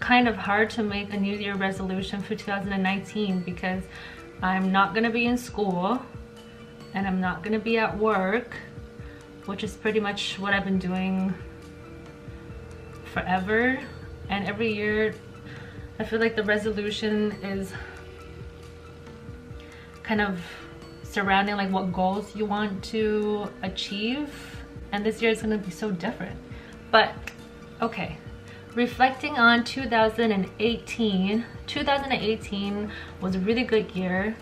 kind of hard to make a New Year resolution for 2019 because I'm not gonna be in school and I'm not gonna be at work, which is pretty much what I've been doing forever. And every year I feel like the resolution is kind of surrounding like what goals you want to achieve, and this year is going to be so different. But okay, reflecting on 2018 was a really good year.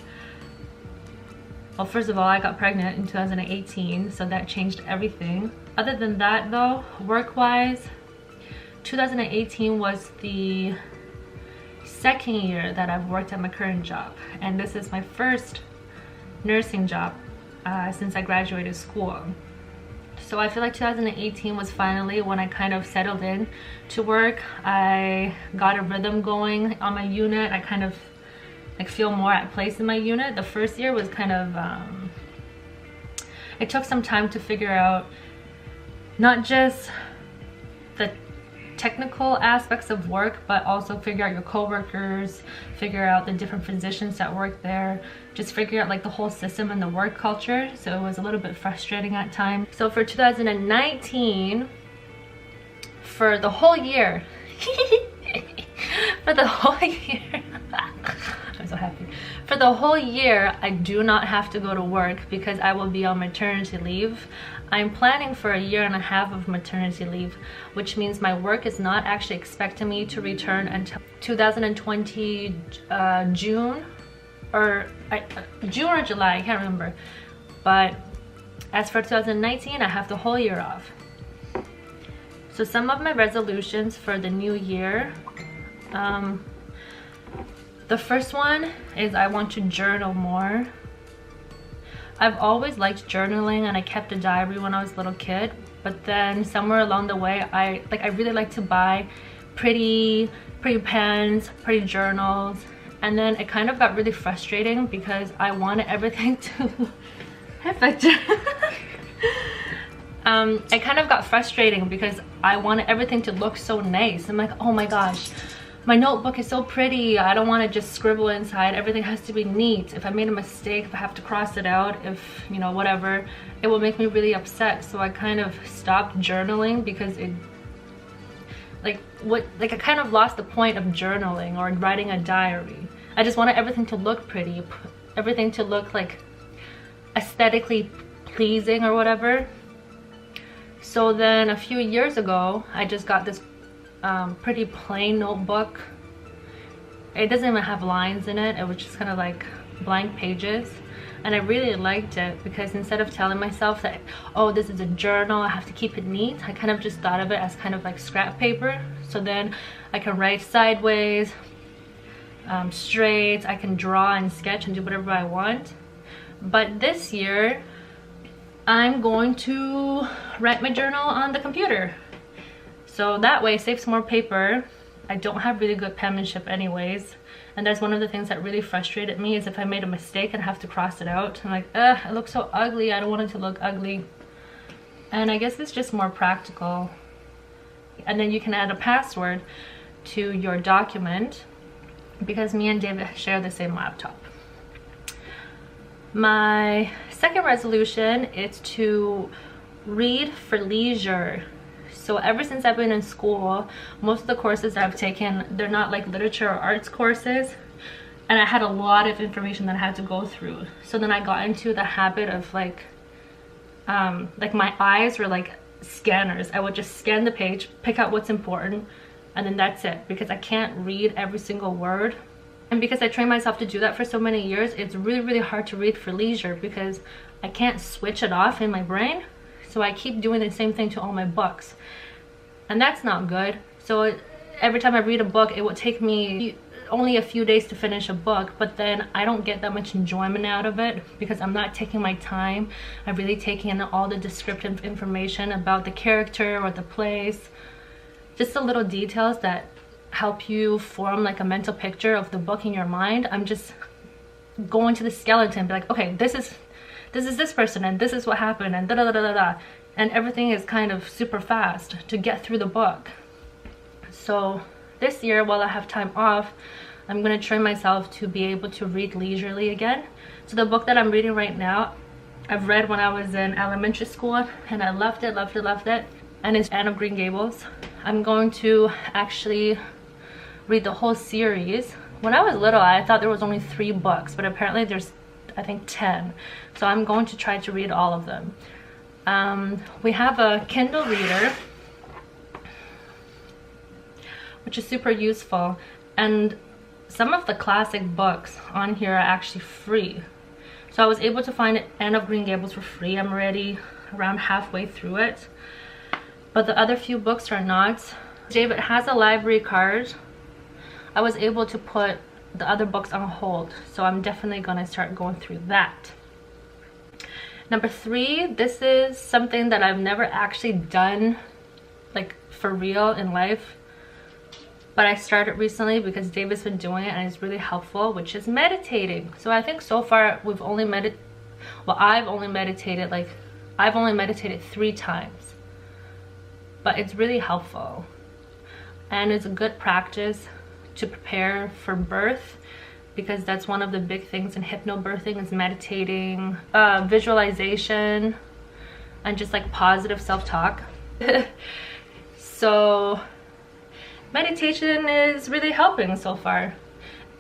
Well, first of all, I got pregnant in 2018, so that changed everything. Other than that though, work-wise, 2018 was the second year that I've worked at my current job, and this is my first nursing job since I graduated school. So I feel like 2018 was finally when I kind of settled in to work. I got a rhythm going on my unit. I kind of like feel more at place in my unit. The first year was kind of it took some time to figure out not just the technical aspects of work, but also figure out your co-workers, figure out the different physicians that work there, just figure out like the whole system and the work culture. So it was a little bit frustrating at times. So for 2019, for the whole year for the whole year I'm so happy. For the whole year, I do not have to go to work because I will be on maternity leave. I'm planning for 1.5 years of maternity leave, which means my work is not actually expecting me to return until 2020 June or July, I can't remember. But as for 2019, I have the whole year off. So some of my resolutions for the new year, the first one is I want to journal more. I've always liked journaling and I kept a diary when I was a little kid, but then somewhere along the way I really like to buy pretty pens, pretty journals, and then it kind of got really frustrating because I wanted everything to it kind of got frustrating because I wanted everything to look so nice. I'm like, oh my gosh, my notebook is so pretty. I don't want to just scribble inside. Everything has to be neat. If I made a mistake, if I have to cross it out, if you know, whatever, it will make me really upset. So I kind of stopped journaling because it I kind of lost the point of journaling or writing a diary. I just wanted everything to look pretty, everything to look like aesthetically pleasing or whatever. So then a few years ago, I just got this pretty plain notebook. It doesn't even have lines in it. It was just kind of like blank pages, and I really liked it because instead of telling myself that, oh, this is a journal, I have to keep it neat, I kind of just thought of it as kind of like scrap paper. So then I can write sideways, straight, I can draw and sketch and do whatever I want. But this year I'm going to write my journal on the computer. So that way it saves more paper. I don't have really good penmanship anyways. And that's one of the things that really frustrated me, is if I made a mistake and have to cross it out. I'm like, ugh, it looks so ugly. I don't want it to look ugly. And I guess it's just more practical. And then you can add a password to your document because me and David share the same laptop. My second resolution is to read for leisure. So ever since I've been in school, most of the courses that I've taken, they're not like literature or arts courses, and I had a lot of information that I had to go through. So then I got into the habit of like my eyes were like scanners. I would just scan the page, pick out what's important, and then that's it, because I can't read every single word. And because I trained myself to do that for so many years, it's really hard to read for leisure because I can't switch it off in my brain. So I keep doing the same thing to all my books, and that's not good. So every time I read a book, it would take me only a few days to finish a book, but then I don't get that much enjoyment out of it because I'm not taking my time. I'm really taking in all the descriptive information about the character or the place, just the little details that help you form like a mental picture of the book in your mind. I'm just going to the skeleton, be like, okay, this is this person, and this is what happened, and da da da da da, and everything is kind of super fast to get through the book. So this year, while I have time off, I'm going to train myself to be able to read leisurely again. So the book that I'm reading right now, I've read when I was in elementary school and I loved it, loved it, loved it. And it's Anne of Green Gables. I'm going to actually read the whole series. When I was little, I thought there was only 3 books, but apparently there's, I think, 10. So I'm going to try to read all of them. We have a Kindle reader, which is super useful. And some of the classic books on here are actually free. So I was able to find Anne of Green Gables for free. I'm already around halfway through it. But the other few books are not. David has a library card. I was able to put the other books on hold, so I'm definitely gonna start going through that. Number 3, this is something that I've never actually done like for real in life, but I started recently because David's been doing it and it's really helpful, which is meditating. So I think so far I've only meditated 3 times, but it's really helpful and it's a good practice to prepare for birth, because that's one of the big things in hypnobirthing is meditating, visualization, and just like positive self-talk. So meditation is really helping so far,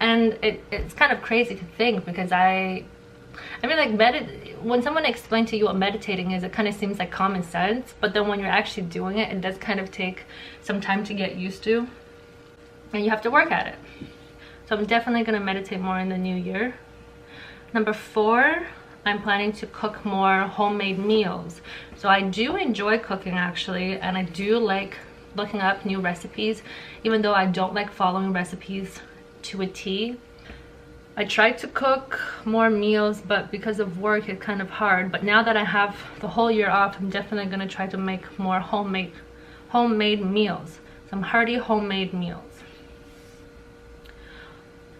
and it's kind of crazy to think, because I mean, like, when someone explains to you what meditating is, it kind of seems like common sense, but then when you're actually doing it, it does kind of take some time to get used to, and you have to work at it. So I'm definitely going to meditate more in the new year. Number 4, I'm planning to cook more homemade meals. So I do enjoy cooking, actually, and I do like looking up new recipes, even though I don't like following recipes to a T. I tried to cook more meals, but because of work it's kind of hard. But now that I have the whole year off, I'm definitely going to try to make more homemade meals, some hearty homemade meals.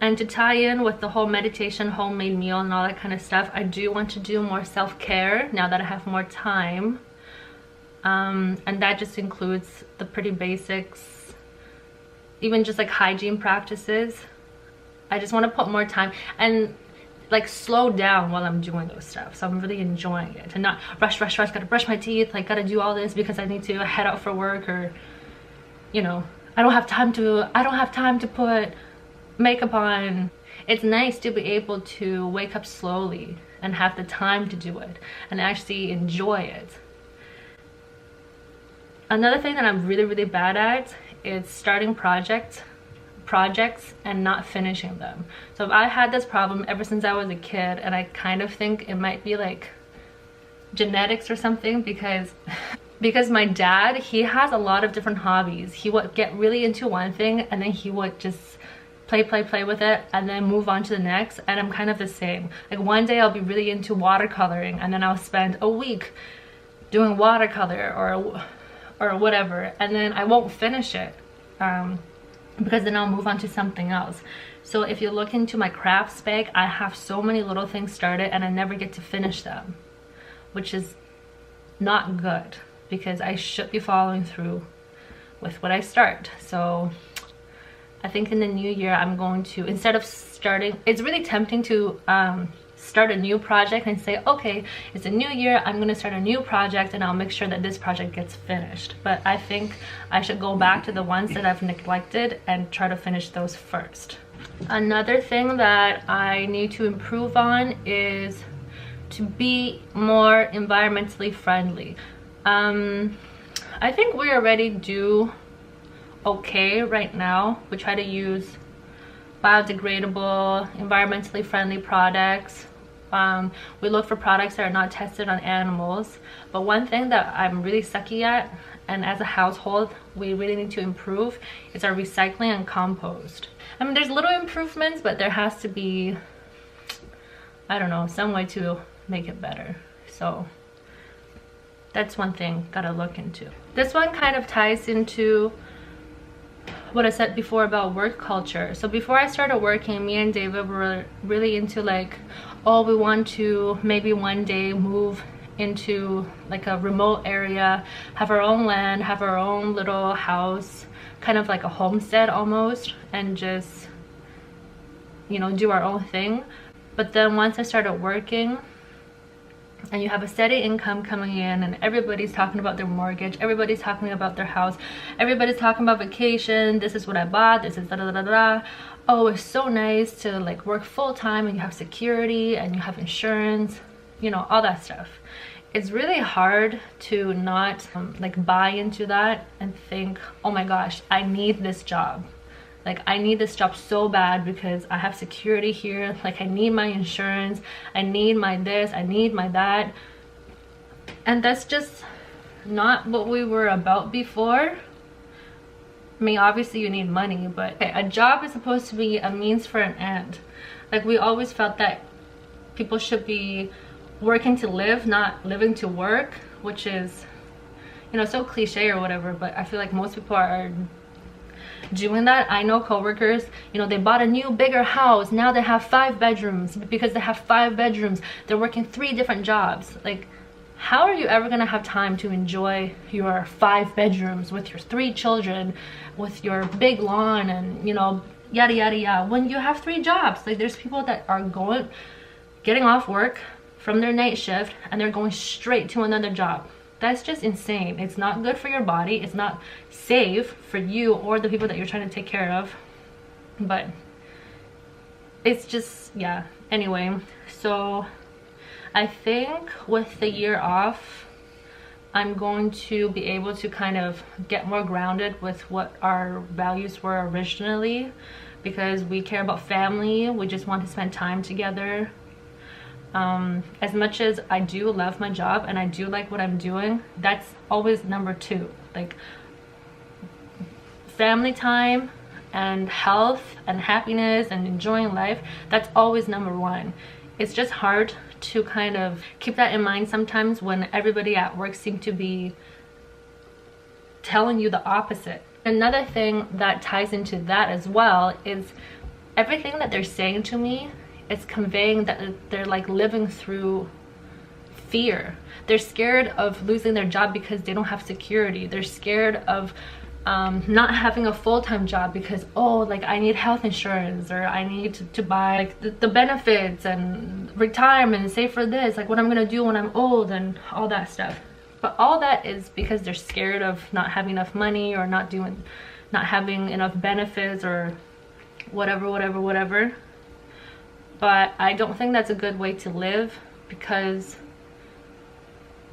And to tie in with the whole meditation, homemade meal, and all that kind of stuff, I do want to do more self-care now that I have more time. And that just includes the pretty basics, even just like hygiene practices. I just want to put more time and like slow down while I'm doing those stuff. So I'm really enjoying it, and not rush, gotta brush my teeth, like gotta do all this because I need to head out for work, or, you know, I don't have time to put makeup on. It's nice to be able to wake up slowly and have the time to do it and actually enjoy it. Another thing that I'm really bad at is starting projects and not finishing them. So I had this problem ever since I was a kid, and I kind of think it might be like genetics or something, because my dad, he has a lot of different hobbies. He would get really into one thing and then he would just play with it and then move on to the next. And I'm kind of the same. Like one day I'll be really into watercoloring, and then I'll spend a week doing watercolor or whatever, and then I won't finish it. Because then I'll move on to something else. So if you look into my crafts bag, I have so many little things started and I never get to finish them, which is not good, because I should be following through with what I start. So I think in the new year I'm going to, instead of starting, it's really tempting to start a new project and say, okay, it's a new year, I'm gonna start a new project and I'll make sure that this project gets finished. But I think I should go back to the ones that I've neglected and try to finish those first. Another thing that I need to improve on is to be more environmentally friendly. I think we already do okay right now. We try to use biodegradable, environmentally friendly products. We look for products that are not tested on animals. But one thing that I'm really sucky at, and as a household we really need to improve, is our recycling and compost. I mean, there's little improvements, but there has to be, I don't know, some way to make it better. So that's one thing gotta look into. This one kind of ties into what I said before about work culture. So before I started working, me and David were really into like, oh, we want to maybe one day move into like a remote area, have our own land, have our own little house, kind of like a homestead almost, and just, you know, do our own thing. But then once I started working and you have a steady income coming in, and everybody's talking about their mortgage, everybody's talking about their house, everybody's talking about vacation, this is what I bought, this is da da da da. Oh, it's so nice to like work full-time and you have security and you have insurance, you know, all that stuff. It's really hard to not like buy into that and think, oh my gosh, I need this job. Like, I need this job so bad because I have security here. Like, I need my insurance, I need my this, I need my that. And that's just not what we were about before. I mean, obviously you need money, but a job is supposed to be a means for an end. Like, we always felt that people should be working to live, not living to work, which is, you know, so cliche or whatever, but I feel like most people are doing that. I know coworkers, you know, they bought a new bigger house, now they have 5 bedrooms. Because they have 5 bedrooms, they're working 3 different jobs. Like, how are you ever gonna have time to enjoy your 5 bedrooms with your 3 children, with your big lawn, and, you know, yada yada yada, when you have 3 jobs? Like, there's people that are getting off work from their night shift and they're going straight to another job. That's just insane. It's not good for your body. It's not safe for you or the people that you're trying to take care of. But it's just, yeah. Anyway, so I think with the year off, I'm going to be able to kind of get more grounded with what our values were originally, because we care about family. We just want to spend time together. As much as I do love my job and I do like what I'm doing, that's always number 2. Like, family time and health and happiness and enjoying life, that's always number 1. It's just hard to kind of keep that in mind sometimes when everybody at work seems to be telling you the opposite. Another thing that ties into that as well is everything that they're saying to me, it's conveying that they're like living through fear. They're scared of losing their job because they don't have security. They're scared of not having a full-time job because, oh, like, I need health insurance, or I need to buy like the benefits and retirement and save for this, like what I'm gonna do when I'm old and all that stuff. But all that is because they're scared of not having enough money, or not having enough benefits, or whatever. But I don't think that's a good way to live, because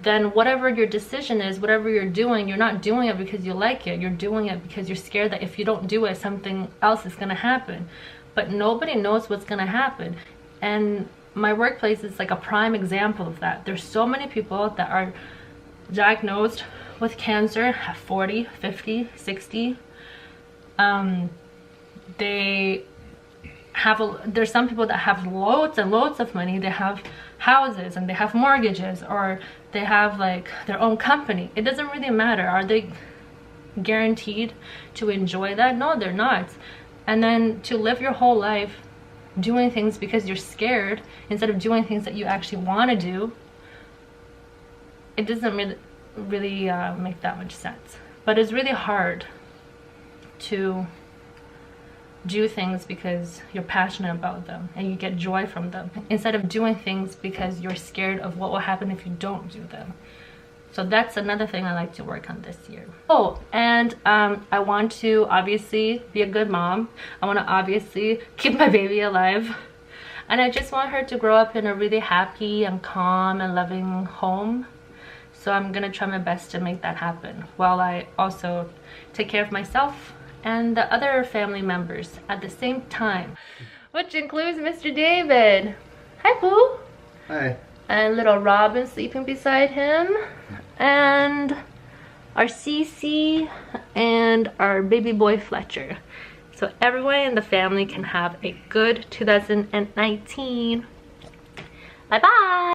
then whatever your decision is, whatever you're doing, you're not doing it because you like it. You're doing it because you're scared that if you don't do it, something else is going to happen. But nobody knows what's going to happen. And my workplace is like a prime example of that. There's so many people that are diagnosed with cancer at 40, 50, 60. There's some people that have loads and loads of money. They have houses and they have mortgages, or they have like their own company. It doesn't really matter. Are they guaranteed to enjoy that? No, they're not. And then to live your whole life doing things because you're scared instead of doing things that you actually want to do, it doesn't really make that much sense. But it's really hard to do things because you're passionate about them and you get joy from them, instead of doing things because you're scared of what will happen if you don't do them. So that's another thing I like to work on this year. Oh, and I want to obviously be a good mom. I want to obviously keep my baby alive, and I just want her to grow up in a really happy and calm and loving home. So I'm gonna try my best to make that happen, while I also take care of myself and the other family members at the same time, which includes Mr. David. Hi, Pooh. Hi. And little Robin sleeping beside him, and our Cece, and our baby boy Fletcher. So everyone in the family can have a good 2019. Bye bye.